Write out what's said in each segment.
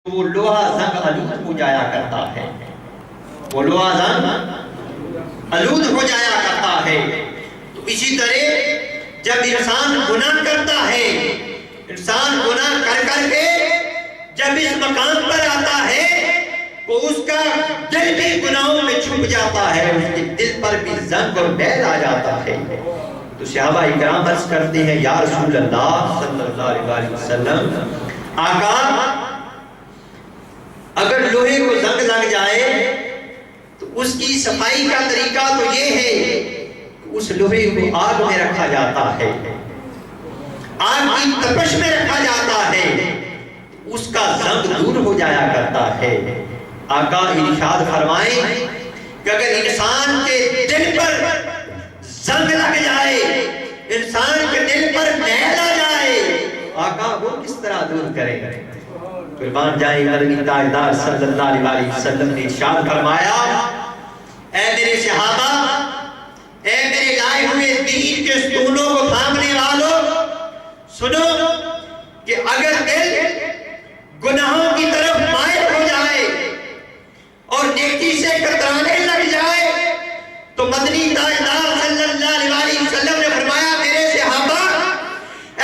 وہ لوہا زنگ آلود ہو جایا کرتا ہے، وہ لوہا زنگ آلود ہو جایا کرتا ہے۔ تو اسی طرح جب انسان گناہ کرتا ہے، انسان گناہ کر کر کے جب اس مقام پر آتا ہے تو اس کا دل بھی گناہوں میں چھپ جاتا ہے، اس کے دل پر بھی زنگ اور میل آ جاتا ہے۔ تو صحابہ اکرام عرض کرتے ہیں یا رسول اللہ صلی اللہ علیہ وسلم، آقا اگر لوہے کو زنگ لگ جائے تو اس کی صفائی کا طریقہ تو یہ ہے کہ اس لوہے کو آگ میں رکھا جاتا ہے، آگ کی تپش میں رکھا جاتا ہے، اس کا زنگ دور ہو جایا کرتا ہے۔ آقا ارشاد فرمائیں کہ اگر انسان کے دل پر زنگ لگ جائے، انسان کے دل پر میل آ جائے، آقا وہ کس طرح دور کرے؟ قربان جائیں عالمی تاجدار صلی اللہ علیہ وسلم نے ارشاد فرمایا، اے میرے صحابہ، اے میرے لائے ہوئے دین کے ستونوں کو تھامنے والوں، سنو کہ اگر دل گناہوں کی طرف مائل ہو جائے اور نیکی سے کترانے لگ جائے تو مدنی تاجدار صلی اللہ علیہ وسلم نے فرمایا، میرے صحابہ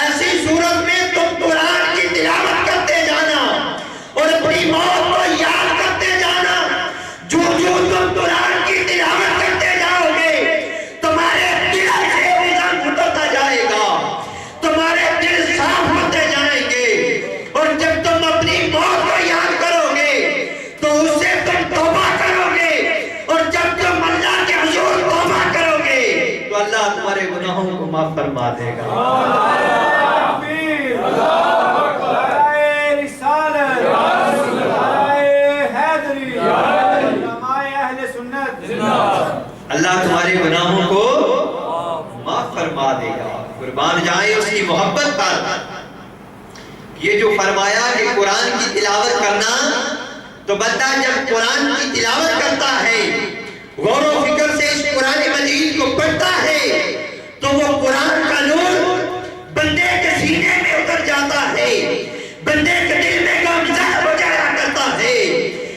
ایسی صورت میں تم قرآن کی تلاوت کرتے جانا اور اپنی موت کو یاد کرتے جانا۔ جو تم قرآن کی تلاوت کرتے جاؤ گے تمہارے دل سے نظام اترتا جائے گا، تمہارے دل صاف ہوتے جائیں گے، اور جب تم اپنی موت کو یاد کرو گے تو اس سے تم توبہ کرو گے، اور جب تم اللہ کے حضور توبہ کرو گے تو اللہ تمہارے گناہوں کو معاف فرما دے گا۔ اللہ تمہارے گناہوں کو معاف فرما دے گا۔ قربان جائیں اس کی محبت پر۔ یہ جو فرمایا کہ قرآن کی تلاوت کرنا، تو بندہ جب قرآن کی تلاوت کرتا ہے، غور و فکر سے اس قرآن مجید کو پڑھتا ہے، تو وہ قرآن کا نور بندے کے سینے میں اتر جاتا ہے، بندے کے دل میں گامزن ہو جایا کرتا ہے۔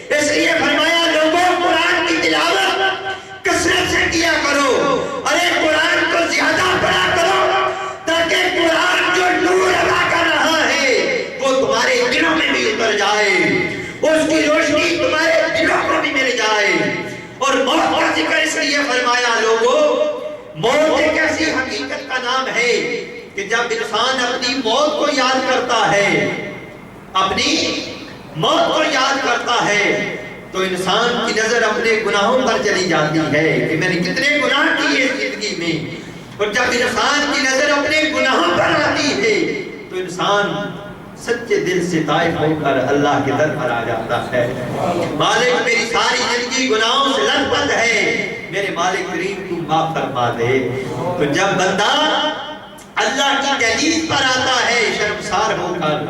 اس لیے فرمایا لوگوں قرآن کی تلاوت کثرت سے کیا کرو، ارے قرآن کو زیادہ پڑھا کرو، تاکہ قرآن جو نور عطا کر رہا ہے وہ تمہارے دلوں میں بھی اتر جائے، اس کی روشنی تمہارے دلوں کو بھی مل جائے۔ اور موت کا ذکر اس لیے فرمایا لوگوں، موت ایک ایسی حقیقت کا نام ہے کہ جب انسان اپنی موت کو یاد کرتا ہے، اپنی موت کو یاد کرتا ہے، تو انسان کی نظر اپنے گناہوں پر چلی جاتی ہے کہ میں نے کتنے گناہ کیے زندگی میں، اور جب انسان کی نظر اپنے گناہوں پر آتی ہے تو انسان سچے دل سے طائف ہو کر اللہ کے در پر آ جاتا ہے۔ مالک میری ساری زندگی گناہوں سے لت پت ہے، میرے مالک کریم تو معاف فرما دے۔ تو جب بندہ اللہ کی دہلیز پر آتا ہے شرمسار ہو کر،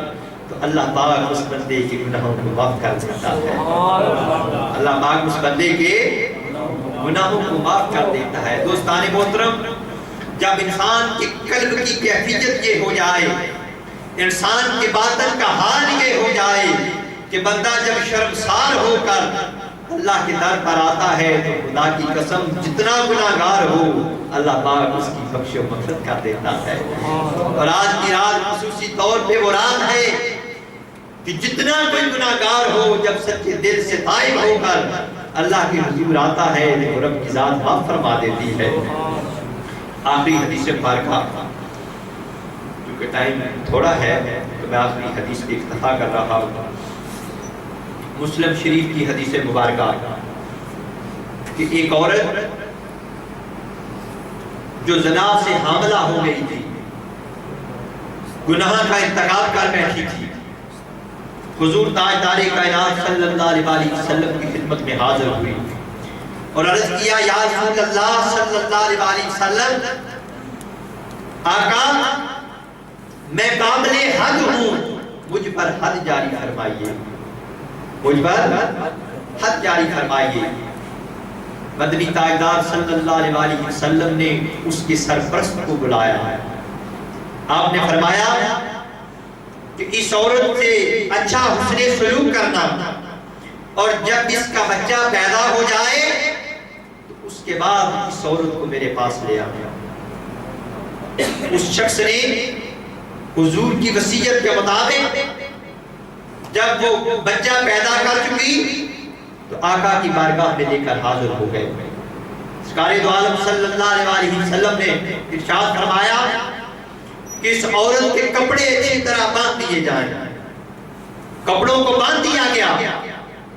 تو اللہ پاک اس بندے کے گناہوں کو معاف کر دیتا ہے، اللہ پاک اس بندے کے گناہوں کو معاف کر دیتا ہے۔ دوستان محترم، جب انسان کے قلب کی کیفیت یہ ہو جائے، انسان کے باطن کا حال یہ ہو جائے کہ بندہ جب شرمسار ہو کر اللہ کے در پر آتا ہے تو خدا کی قسم جتنا گناہگار ہو اللہ پاک اس کی بخش و مغفرت کر دیتا ہے۔ اور آج کی رات خصوصی طور پہ وہ رات ہے کہ جتنا کوئی گناہگار ہو جب سچے دل سے طائب ہو کر اللہ کے حضور آتا ہے تو رب کی ذات معاف فرما دیتی ہے۔ آخری حدیث مبارکہ، کیونکہ ٹائم تھوڑا ہے تو میں آخری حدیث پہ اکتفا کر رہا ہوں۔ مسلم شریف کی حدیث مبارکہ کہ ایک عورت جو زنا سے حاملہ ہو گئی تھی، گناہ کا ارتکاب کر بیٹھی تھی، حضور تاجدار کائنات صلی اللہ علیہ وسلم کی خدمت میں حاضر ہوئی اور عرض کیا یا رسول اللہ صلی اللہ علیہ وسلم، آقا میں قابل حد ہوں، مجھ پر حد جاری فرمائیے، مجھ پر حد جاری فرمائیے۔ مدنی تاجدار صلی اللہ علیہ وسلم نے اس کے سرپرست کو بلایا، آپ نے فرمایا کہ اس عورت سے اچھا حسن سلوک کرنا، اور جب اس کا بچہ پیدا ہو جائے تو اس کے بعد اس عورت کو میرے پاس لے آیا۔ اس شخص نے حضور کی وصیت کے مطابق جب وہ بچہ پیدا کر چکی تو آقا کی بارگاہ میں لے کر حاضر ہو گئے۔ سرکار دو عالم صلی اللہ علیہ وسلم نے ارشاد فرمایا کہ اس عورت کے کپڑے اچھی طرح باندھ دیے جائیں۔ کپڑوں کو باندھ دیا گیا،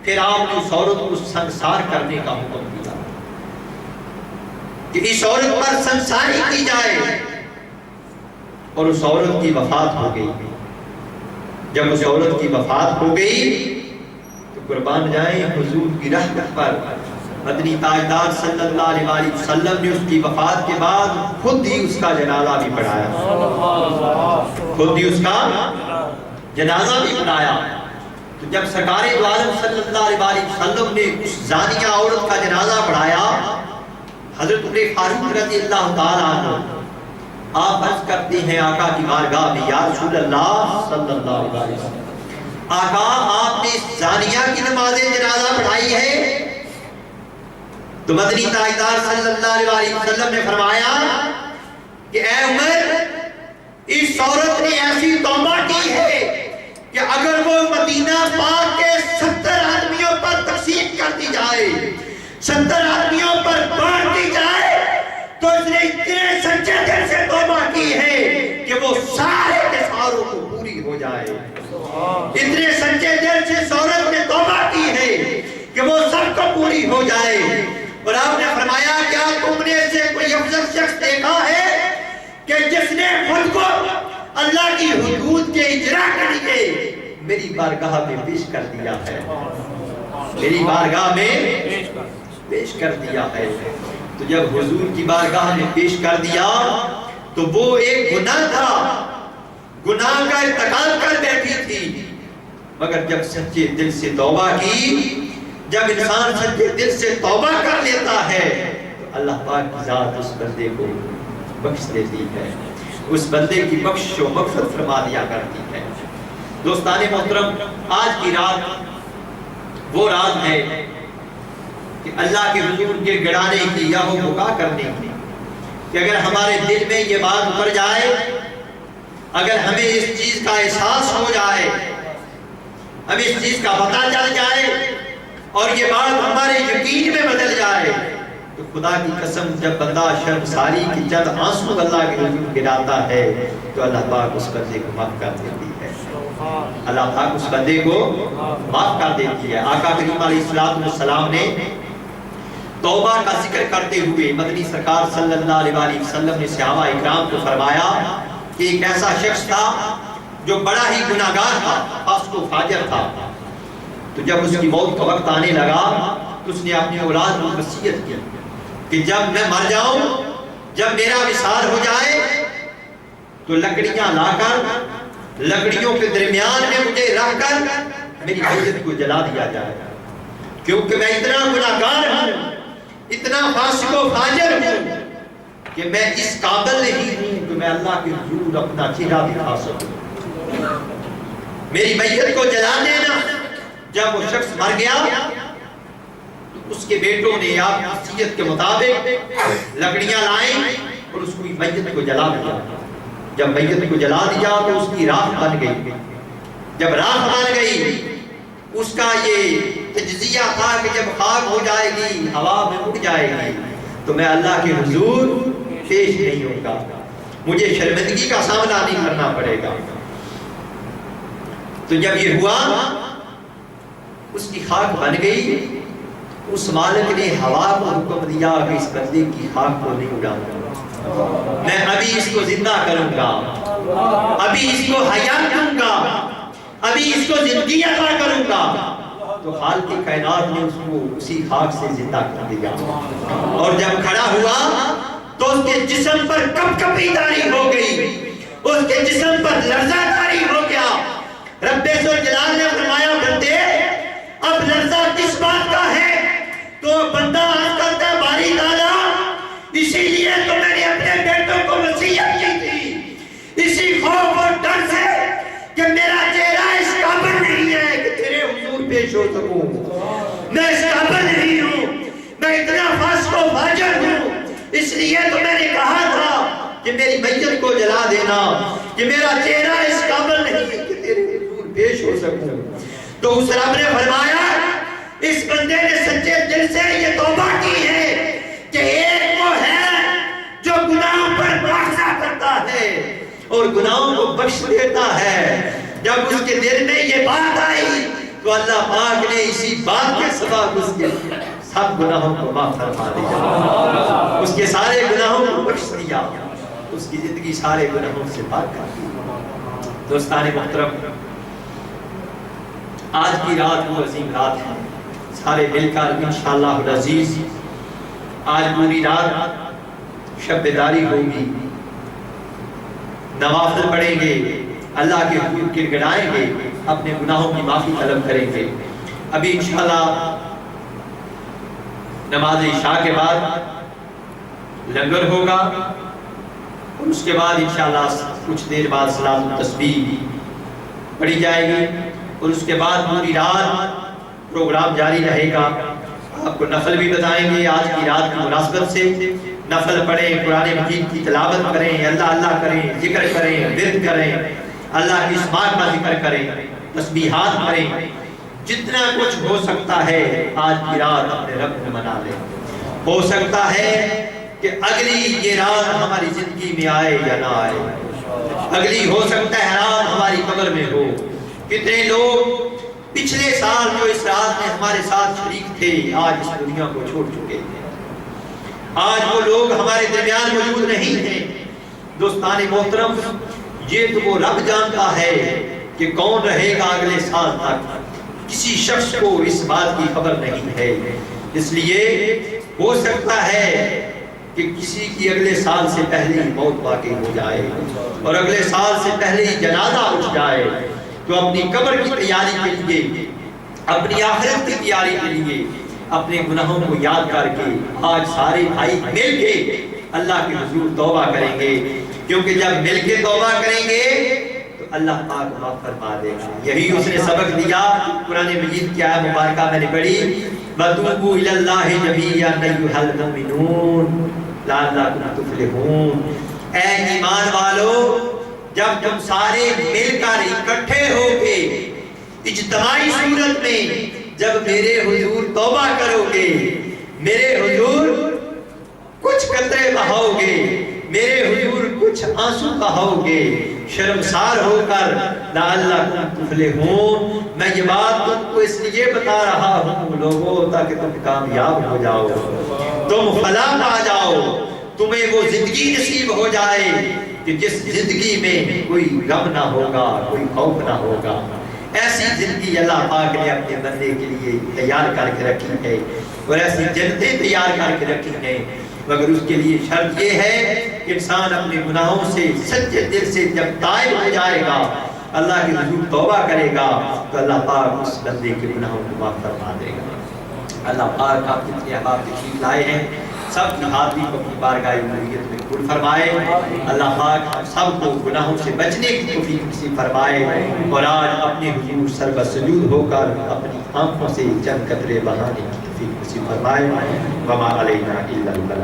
پھر آپ نے اس عورت کو سنسار کرنے کا حکم دیا کہ اس عورت پر سنساری کی جائے، اور اس عورت کی وفات ہو گئی۔ جب اس عورت کی وفات ہو گئی تو قربان جائیں حضور کی رحمت پر مدنی تاجدار صلی اللہ علیہ وسلم نے اس کی وفات کے بعد خود ہی اس کا جنازہ بھی پڑھایا، خود ہی اس کا جنازہ بھی پڑھایا۔ تو جب سرکار دو عالم صلی اللہ علیہ وسلم نے اس زانیہ عورت کا جنازہ پڑھایا، حضرت عمر فاروق رضی اللہ تعالیٰ عنہ آپ عرض کرتے ہیں آقا کی بارگاہ میں، یا رسول اللہ صلی اللہ علیہ وسلم، آقا آپ نے اس زانیہ کی نماز جنازہ پڑھائی ہے؟ تو مدنی تاجدار صلی اللہ علیہ وسلم نے فرمایا کہ اے عمر، اس عورت نے ایسی توبہ کی ہے کہ اگر وہ مدینہ پاک کے 70 آدمیوں پر تقسیم کر دی جائے، 70 آدمیوں پر بانٹ دی جائے، تو اس نے اتنے سچے دل سے توبہ کی ہے کہ وہ سارے کے ساروں کو پوری ہو جائے۔ اتنے سچے دل سے اس عورت نے توبہ کی ہے کہ وہ سب کو پوری ہو جائے۔ اور آپ نے فرمایا کیا تم نے اسے کوئی افضل شخص دیکھا ہے کہ جس نے خود کو اللہ کی حدود کے اجرا کے لیے میری بارگاہ میں پیش کر دیا ہے، میری بارگاہ میں پیش کر دیا ہے؟ تو جب حضور کی بارگاہ میں پیش کر دیا تو وہ ایک گناہ تھا، گناہ کا ارتکاب کر بیٹھی تھی، مگر جب سچے دل سے توبہ کی، جب انسان سچے دل سے توبہ کر لیتا ہے تو اللہ پاک کی ذات اس بندے کو بخش دیتی ہے، اس بندے کی بخش و مغفرت فرما دیا کرتی ہے۔ دوستان محترم، آج کی رات وہ رات ہے کہ اللہ کے حضور کے گڑانے کی یا وہ بکا کرنے کی، کہ اگر ہمارے دل میں یہ بات اتر جائے، اگر ہمیں اس چیز کا احساس ہو جائے، ہمیں اس چیز کا پتہ چل جائے اور یہ بات ہمارے یقین میں بدل جائے، تو خدا کی قسم جب بندہ شرمساری کی چند آنسو اللہ کے حضور گراتا ہے تو اللہ پاک اس بندے کو معاف کر دیتی ہے، اللہ پاک اس بندے کو معاف کر دیتی ہے۔ آقا کریم علیہ السلام نے توبہ کا ذکر کرتے ہوئے مدنی سرکار صلی اللہ علیہ وسلم نے صحابہ اکرام کو فرمایا کہ ایک ایسا شخص تھا جو بڑا ہی گناہگار تھا، فاسق و فاجر تھا، تو جب اس کی موت کا وقت آنے لگا تو اس نے اپنی اولاد کو وصیت کی کہ جب میں مر جاؤں، جب میرا وصال ہو جائے تو لکڑیاں لا کر لکڑیوں کے درمیان میں مجھے رکھ کر میری میت کو جلا دیا جائے، کیونکہ میں اتنا گناہگار ہوں، اتنا فاسق و فاجر ہوں کہ میں اس قابل نہیں ہوں کہ میں اللہ کے حضور اپنا چہرہ دکھا سکوں، میری میت کو جلا دینا۔ جب وہ شخص مر گیا تو اس کے بیٹوں نے آپ کی وصیت کے مطابق لکڑیاں لائیں اور اس کو میت کو جلا دیا۔ جب میت کو جلا دیا تو اس کی راکھ بن گئی، جب راکھ بن گئی اس کا یہ تجزیہ تھا کہ جب خاک ہو جائے گی، ہوا میں اڑ جائے گی تو میں اللہ کے حضور پیش نہیں ہوں گا، مجھے شرمندگی کا سامنا نہیں کرنا پڑے گا۔ تو جب یہ ہوا اس کی خاک بن گئی، اس مالک نے ہوا کو حکم دیا کہ اس بندے کی خاک کو نہیں اڑاؤں گا، میں ابھی اس کو زندہ کروں گا، ابھی اس کو حیات دوں گا، ابھی اس کو زندگی عطا کروں گا۔ تو خالق کائنات نے اس کو اسی خاک سے زندہ کر دیا، اور جب کھڑا ہوا تو اس کے جسم پر کپکپی طاری ہو گئی، اس کے جسم پر لرزہ طاری ہو گیا۔ رب ذوالجلال نے فرمایا بندے اب لرزہ کس بات کا ہے؟ تو بندہ عرض کرتا ہے باری تعالیٰ اسی لیے تو میں نے اپنے بیٹوں کو وصیت کی تھی، اسی خوف اور ڈر سے کہ میرا پیش ہو سکوں. میں اس قابل نہیں ہوں, میں اتنا فاسق و فاجر ہوں. اس لیے تو میں نے کہا تھا کہ میری میت کو جلا دینا, کہ میرا چہرہ اس قابل نہیں کہ تیرے حضور پیش ہو سکوں. تو اس رب نے فرمایا اس بندے نے سچے دل سے یہ توبہ کی ہے کہ ایک وہ ہے جو گناہوں پر مواخذہ کرتا ہے اور گناہوں کو بخش دیتا ہے. جب اس کے دل میں یہ بات آئی تو اللہ پاک نے اسی بات کے سبب اس کے سب گناہوں کو معاف فرما دیا, اس کے سارے گناہوں کو بخش دیا, اس کی زندگی سارے گناہوں سے پاک کر دی. دوستان محترم, آج کی رات وہ عظیم رات ہے. سارے مل کر انشاءاللہ العزیز آج پوری رات شب بیداری ہوگی, نوافل پڑھیں گے, اللہ کے حضور گڑگڑائیں گے, اپنے گناہوں کی معافی طلب کریں گے. ابھی انشاءاللہ نماز عشاء کے بعد لنگر ہوگا اور اس کے بعد انشاءاللہ کچھ دیر بعد صلاۃ التسبیح پڑھی جائے گی اور اس کے بعد پوری رات پروگرام جاری رہے گا. آپ کو نفل بھی بتائیں گے. آج کی رات کی مناسبت سے نفل پڑھیں, قرآن مجید کی تلاوت کریں, اللہ اللہ کریں, ذکر کریں, ورد کریں, اللہ کی اسماء کا ذکر کریں, تسبیحات کریں. جتنا کچھ ہو سکتا ہے آج کی رات اپنے رب نے منا لیں. ہو سکتا ہے کہ اگلی یہ رات ہماری زندگی میں آئے یا نہ آئے, اگلی ہو سکتا ہے رات ہماری قبر میں ہو. کتنے لوگ پچھلے سال جو اس رات میں ہمارے ساتھ شریک تھے آج اس دنیا کو چھوڑ چکے ہیں. آج وہ لوگ ہمارے درمیان موجود نہیں ہیں. دوستان محترم, یہ تو وہ رب جانتا ہے کہ کون رہے گا اگلے سال تک. کسی شخص کو اس بات کی خبر نہیں ہے. اس لیے ہو سکتا ہے کہ کسی کی اگلے سال سے پہلے ہی موت واقع ہو جائے اور اگلے سال سے پہلے ہی جنازہ اٹھ جائے. تو اپنی قبر کی تیاری کے لیے, اپنی آخرت کی تیاری کے لیے اپنے گناہوں کو یاد کر کے آج سارے بھائی مل کے اللہ کے حضور توبہ کریں گے. کیونکہ جب مل کے توبہ کریں گے تو اللہ پاک معاف فرما دے گا. یہی اس نے سبق دیا. قرآن مجید کی آیت مبارکہ میں نے پڑھی, وَتُوبُوا إِلَى اللَّهِ جَمِيعًا أَيُّهَا الْمُؤْمِنُونَ لَعَلَّكُمْ تُفْلِحُونَ. اے ایمان والو, جب تم سارے مل کر اکٹھے ہو کے اجتماعی صورت میں جب میرے حضور توبہ کرو گے, میرے حضور کچھ قطرے بہاؤ گے, میرے حضور کچھ آنسو بہاؤ گے, شرمسار ہو کر لعلکم تفلحون. میں یہ بات تم کو اس لیے بتا رہا ہوں لوگوں تاکہ تم کامیاب ہو جاؤ, تم فلاح پا جاؤ, تمہیں وہ زندگی نصیب ہو جائے کہ جس زندگی میں کوئی غم نہ ہوگا, کوئی خوف نہ ہوگا. ایسی زندگی اللہ پاک نے اپنے بندے کے لیے تیار کر کے رکھی ہے اور ایسی جنتیں تیار کر کے رکھی ہیں. مگر اس کے لیے شرط یہ ہے کہ انسان اپنے گناہوں سے سچے دل سے جب تائب ہو جائے گا, اللہ کے حضور توبہ کرے گا, تو اللہ پاک اس بندے کے گناہوں کو معاف فرما دے گا. اللہ پاک آپ جتنے احباب تشریف لائے ہیں سب کی حاضری کو اپنی بارگاہ الوہیت میں قبول فرمائے. اللہ پاک ہم سب کو گناہوں سے بچنے کی توفیق نصیب فرمائے اور آج اپنے حضور سر سجود ہو کر اپنی آنکھوں سے چند قطرے بہانے کی توفیق نصیب فرمائے. وما علینا الا البلاغ.